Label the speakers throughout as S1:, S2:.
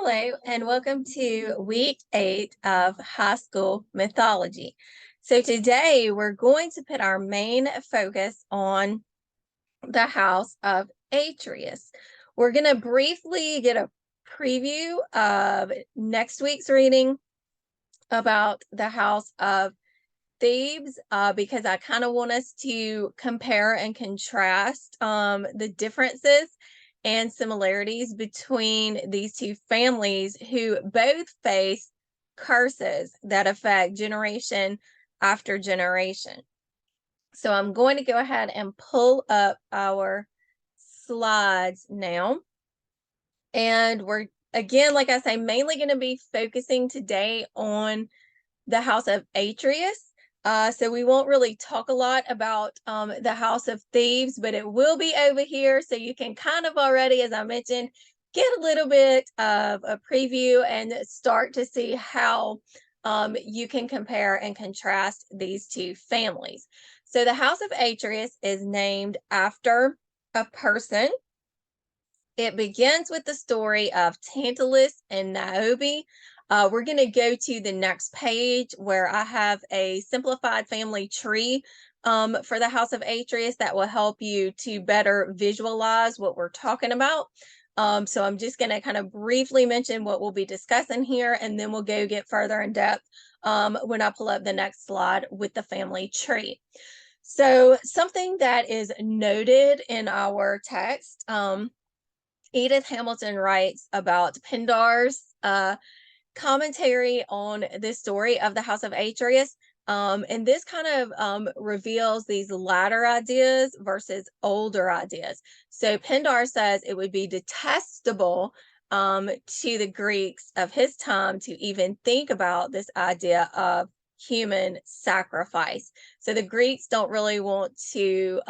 S1: Hello, and welcome to week 8 of high school mythology. So, today we're going to put our main focus on the house of Atreus. We're going to briefly get a preview of next week's reading about the house of Thebes because I kind of want us to compare and contrast the differences and similarities between these two families who both face curses that affect generation after generation. So I'm going to go ahead and pull up our slides now. And we're, again, like I say, mainly going to be focusing today on the house of Atreus. So we won't really talk a lot about the house of Thebes, but it will be over here. So you can kind of already, as I mentioned, get a little bit of a preview and start to see how you can compare and contrast these two families. So the house of Atreus is named after a person. It begins with the story of Tantalus and Niobe. We're going to go to the next page where I have a simplified family tree for the house of Atreus that will help you to better visualize what we're talking about. So I'm just going to kind of briefly mention what we'll be discussing here, and then we'll go get further in depth when I pull up the next slide with the family tree. So something that is noted in our text, Edith Hamilton writes about Pindar's commentary on this story of the House of Atreus. And this kind of reveals these latter ideas versus older ideas. So Pindar says it would be detestable to the Greeks of his time to even think about this idea of human sacrifice. So the Greeks don't really want to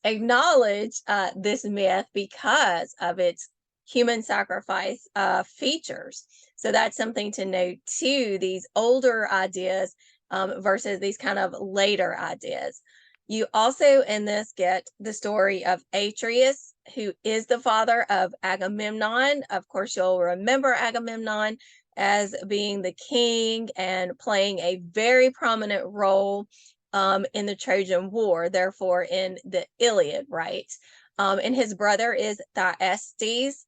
S1: acknowledge this myth because of its human sacrifice features. So that's something to note too, these older ideas versus these kind of later ideas. You also in this get the story of Atreus, who is the father of Agamemnon. Of course, you'll remember Agamemnon as being the king and playing a very prominent role in the Trojan War, therefore in the Iliad, right? And his brother is Thyestes.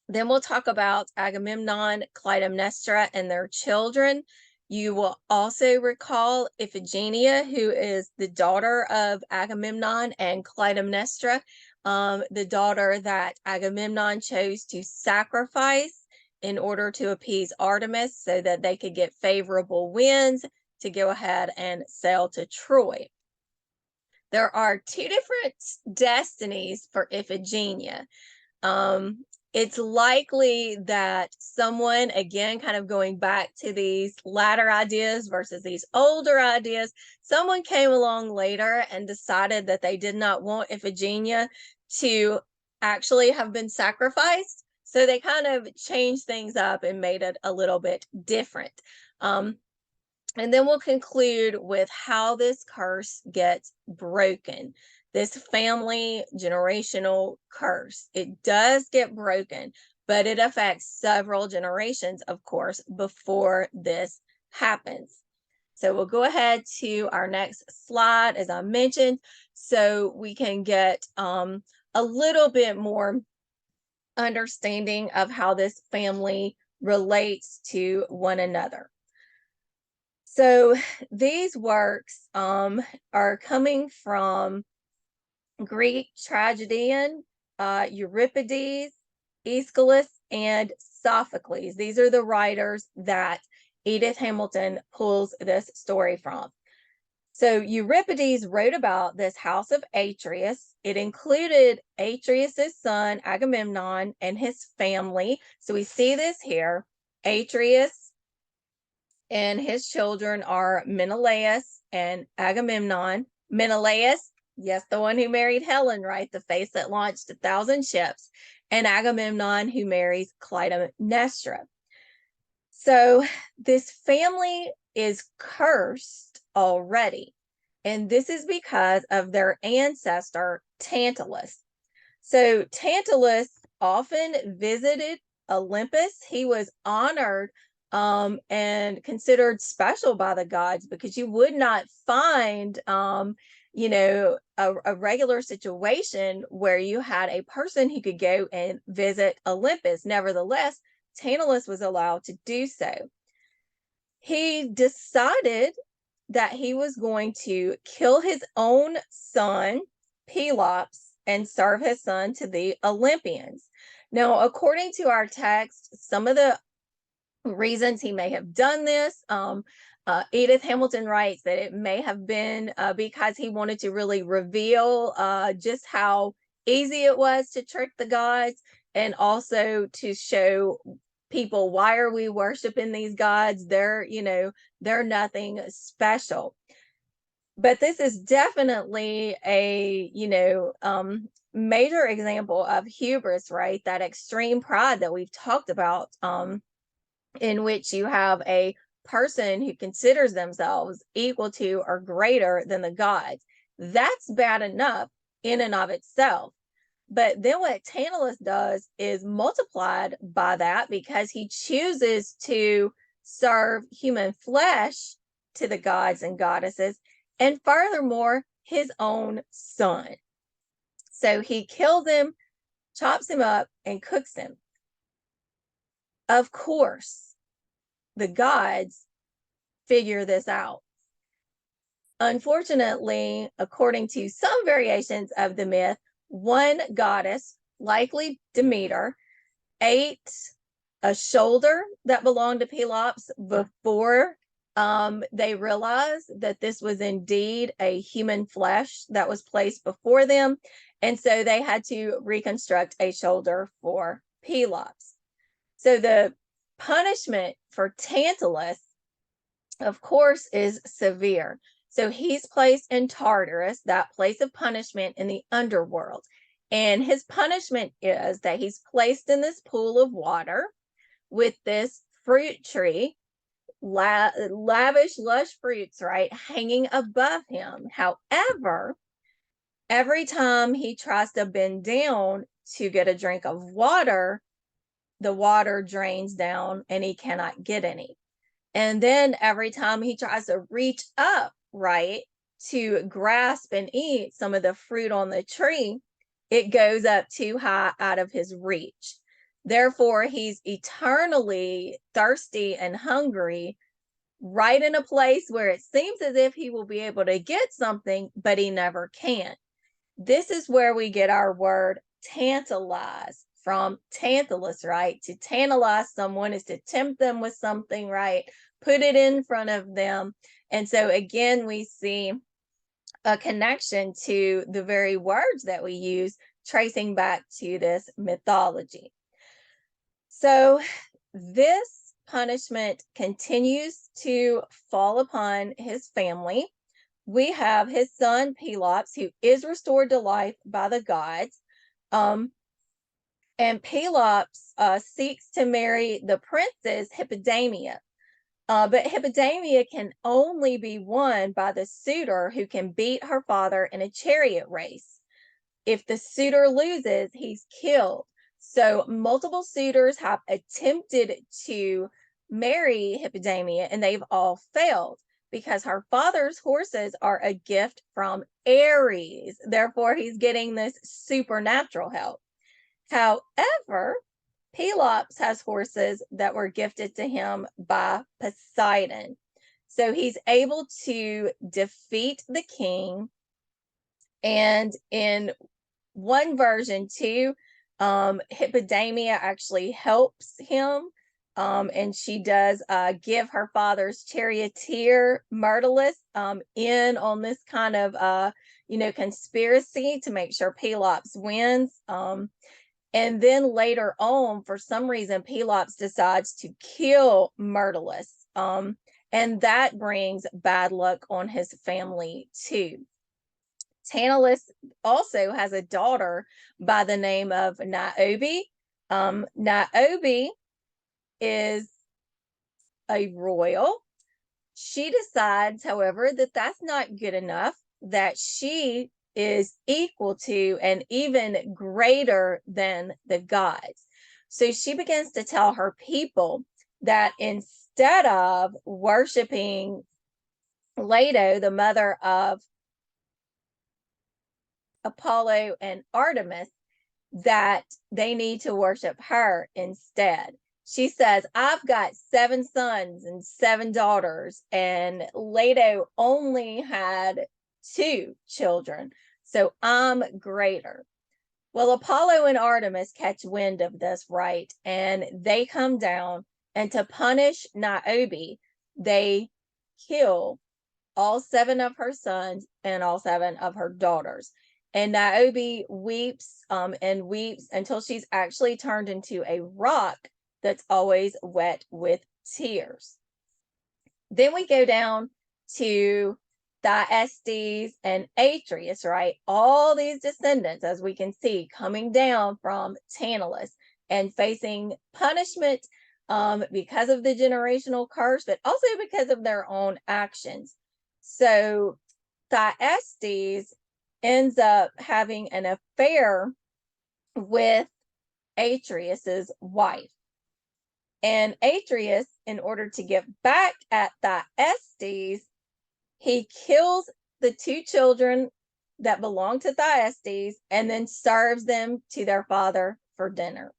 S1: Then we'll talk about Agamemnon, Clytemnestra, and their children. You will also recall Iphigenia, who is the daughter of Agamemnon, and Clytemnestra, the daughter that Agamemnon chose to sacrifice in order to appease Artemis so that they could get favorable winds to go ahead and sail to Troy. There are two different destinies for Iphigenia. It's likely that someone, again, kind of going back to these latter ideas versus these older ideas, someone came along later and decided that they did not want Iphigenia to actually have been sacrificed. So they kind of changed things up and made it a little bit different. And then we'll conclude with how this curse gets broken. This family generational curse. It does get broken, but it affects several generations, of course, before this happens. So we'll go ahead to our next slide, as I mentioned, so we can get a little bit more understanding of how this family relates to one another. So these works are coming from Greek tragedian Euripides, Aeschylus, and Sophocles. These are the writers that Edith Hamilton pulls this story from. So Euripides wrote about this house of Atreus. It included Atreus's son Agamemnon and his family. So we see this here. Atreus and his children are Menelaus and Agamemnon. Menelaus, yes, the one who married Helen, right? The face that launched 1,000 ships. And Agamemnon, who marries Clytemnestra. So this family is cursed already. And this is because of their ancestor, Tantalus. So Tantalus often visited Olympus. He was honored and considered special by the gods, because you would not find a regular situation where you had a person who could go and visit Olympus. Nevertheless, Tantalus was allowed to do so. He decided that he was going to kill his own son, Pelops, and serve his son to the Olympians. Now, according to our text, some of the reasons he may have done this, Edith Hamilton writes that it may have been because he wanted to really reveal just how easy it was to trick the gods, and also to show people, why are we worshiping these gods? They're nothing special. But this is definitely a major example of hubris, right? That extreme pride that we've talked about, in which you have a person who considers themselves equal to or greater than the gods. That's bad enough in and of itself. But then what Tantalus does is multiplied by that, because he chooses to serve human flesh to the gods and goddesses, and furthermore, his own son. So he kills him, chops him up, and cooks him. Of course, the gods figure this out. Unfortunately, according to some variations of the myth, one goddess, likely Demeter, ate a shoulder that belonged to Pelops before they realized that this was indeed a human flesh that was placed before them. And so they had to reconstruct a shoulder for Pelops. So the punishment for Tantalus, of course, is severe. So he's placed in Tartarus, that place of punishment in the underworld. And his punishment is that he's placed in this pool of water with this fruit tree, lavish, lush fruits, right, hanging above him. However, every time he tries to bend down to get a drink of water, the water drains down and he cannot get any. And then every time he tries to reach up, right, to grasp and eat some of the fruit on the tree, it goes up too high out of his reach. Therefore, he's eternally thirsty and hungry, right in a place where it seems as if he will be able to get something, but he never can. This is where we get our word tantalize from Tantalus, right? To tantalize someone is to tempt them with something, right? Put it in front of them. And so again, we see a connection to the very words that we use, tracing back to this mythology. So this punishment continues to fall upon his family. We have his son Pelops, who is restored to life by the gods. And Pelops seeks to marry the princess Hippodamia. But Hippodamia can only be won by the suitor who can beat her father in a chariot race. If the suitor loses, he's killed. So multiple suitors have attempted to marry Hippodamia, and they've all failed, because her father's horses are a gift from Ares. Therefore, he's getting this supernatural help. However, Pelops has horses that were gifted to him by Poseidon. So he's able to defeat the king. And in one version too, Hippodamia actually helps him. And she does give her father's charioteer Myrtilus in on this kind of conspiracy to make sure Pelops wins. And then later on, for some reason, Pelops decides to kill Myrtilus. And that brings bad luck on his family too. Tantalus also has a daughter by the name of Niobe. Niobe is a royal. She decides, however, that that's not good enough, that she is equal to and even greater than the gods. So she begins to tell her people that instead of worshiping Leto, the mother of Apollo and Artemis, that they need to worship her instead. She says, I've got 7 sons and 7 daughters, and Leto only had 2 children, so I'm greater. Well, Apollo and Artemis catch wind of this, right? And they come down, and to punish Niobe, they kill all 7 of her sons and all 7 of her daughters. And Niobe weeps and weeps until she's actually turned into a rock that's always wet with tears. Then we go down to Thyestes and Atreus, right? All these descendants, as we can see, coming down from Tantalus and facing punishment because of the generational curse, but also because of their own actions. So Thyestes ends up having an affair with Atreus's wife. And Atreus, in order to get back at Thyestes, he kills the 2 children that belong to Thyestes and then serves them to their father for dinner.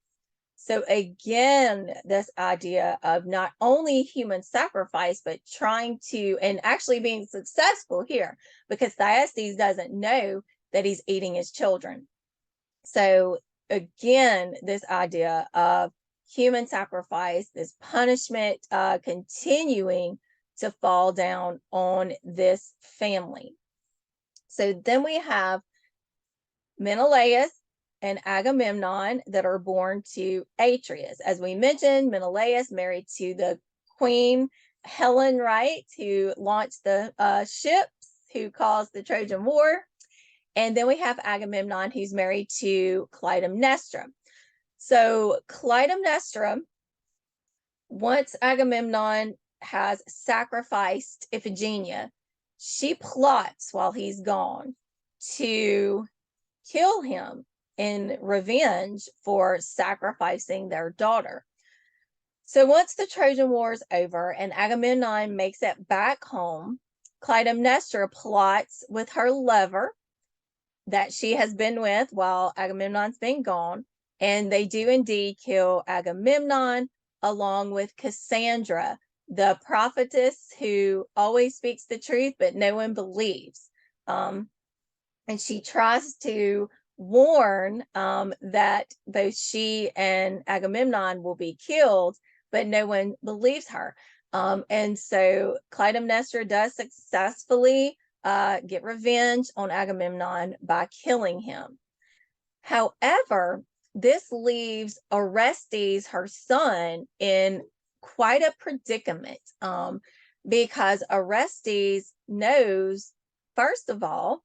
S1: So again, this idea of not only human sacrifice, but trying to, and actually being successful here, because Thyestes doesn't know that he's eating his children. So again, this idea of human sacrifice, this punishment continuing to fall down on this family. So then we have Menelaus and Agamemnon that are born to Atreus. As we mentioned, Menelaus married to the queen Helen, right, who launched the ships, who caused the Trojan War. And then we have Agamemnon, who's married to Clytemnestra. So Clytemnestra, once Agamemnon has sacrificed Iphigenia, she plots while he's gone to kill him in revenge for sacrificing their daughter. So once the Trojan War is over and Agamemnon makes it back home, Clytemnestra plots with her lover that she has been with while Agamemnon's been gone, and they do indeed kill Agamemnon along with Cassandra, the prophetess who always speaks the truth, but no one believes. And she tries to warn that both she and Agamemnon will be killed, but no one believes her. And so Clytemnestra does successfully get revenge on Agamemnon by killing him. However, this leaves Orestes, her son, in quite a predicament because Orestes knows, first of all,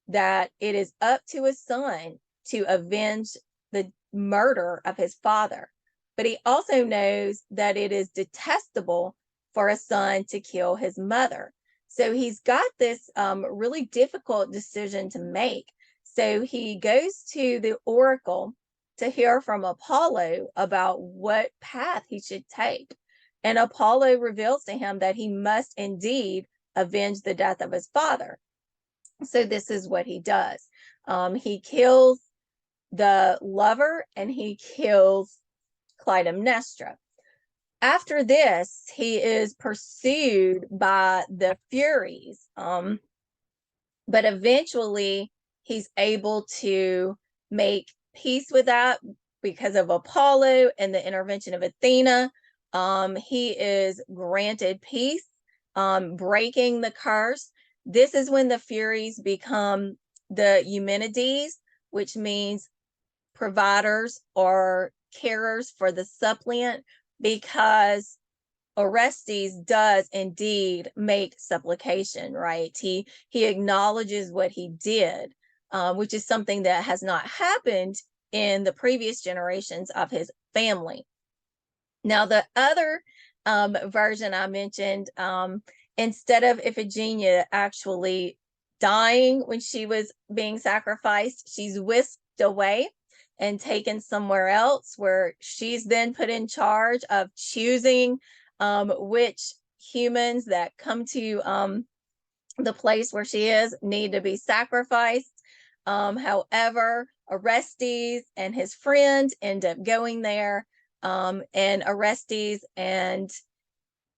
S1: that it is up to his son to avenge the murder of his father. But he also knows that it is detestable for a son to kill his mother. So he's got this really difficult decision to make. So he goes to the oracle to hear from Apollo about what path he should take. And Apollo reveals to him that he must indeed avenge the death of his father. So this is what he does. He kills the lover and he kills Clytemnestra. After this, he is pursued by the Furies, but eventually he's able to make peace with that because of Apollo and the intervention of Athena. He is granted peace, breaking the curse. This is when the Furies become the Eumenides, which means providers or carers for the suppliant, because Orestes does indeed make supplication, right? He acknowledges what he did, which is something that has not happened in the previous generations of his family. Now, the other version I mentioned, instead of Iphigenia actually dying when she was being sacrificed, she's whisked away and taken somewhere else, where she's then put in charge of choosing which humans that come to the place where she is need to be sacrificed. However, Orestes and his friend end up going there, and Orestes and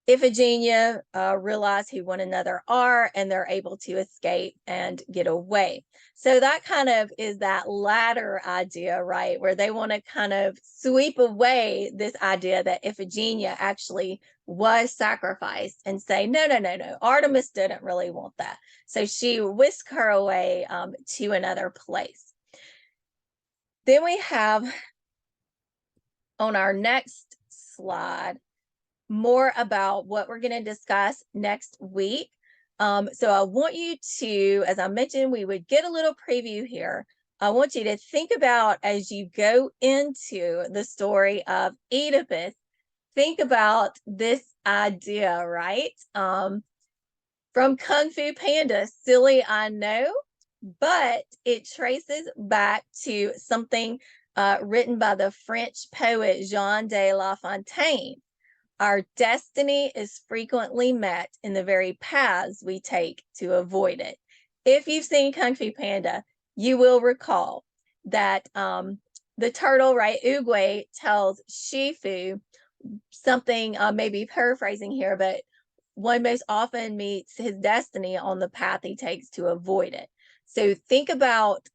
S1: Iphigenia realize who one another are, and they're able to escape and get away. So that kind of is that latter idea, right? Where they want to kind of sweep away this idea that Iphigenia actually was sacrificed and say, no, no, no, no, Artemis didn't really want that. So she whisked her away to another place. Then we have on our next slide more about what we're going to discuss next week. So I want you to, as I mentioned, we would get a little preview here. I want you to think about, as you go into the story of Oedipus, think about this idea, right? From Kung Fu Panda, silly, I know, but it traces back to something written by the French poet Jean de La Fontaine. Our destiny is frequently met in the very paths we take to avoid it. If you've seen Kung Fu Panda, you will recall that the turtle, right, Oogway, tells Shifu something, maybe paraphrasing here, but one most often meets his destiny on the path he takes to avoid it. So think about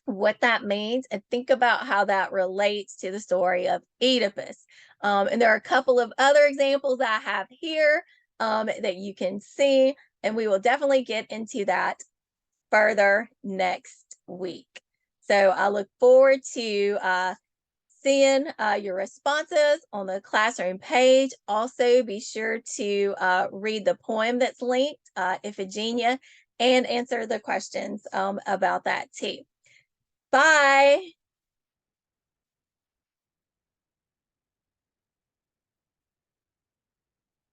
S1: what that means, and think about how that relates to the story of Oedipus. And there are a couple of other examples I have here that you can see, and we will definitely get into that further next week. So I look forward to seeing your responses on the classroom page. Also, be sure to read the poem that's linked, Iphigenia, and answer the questions about that too. Bye.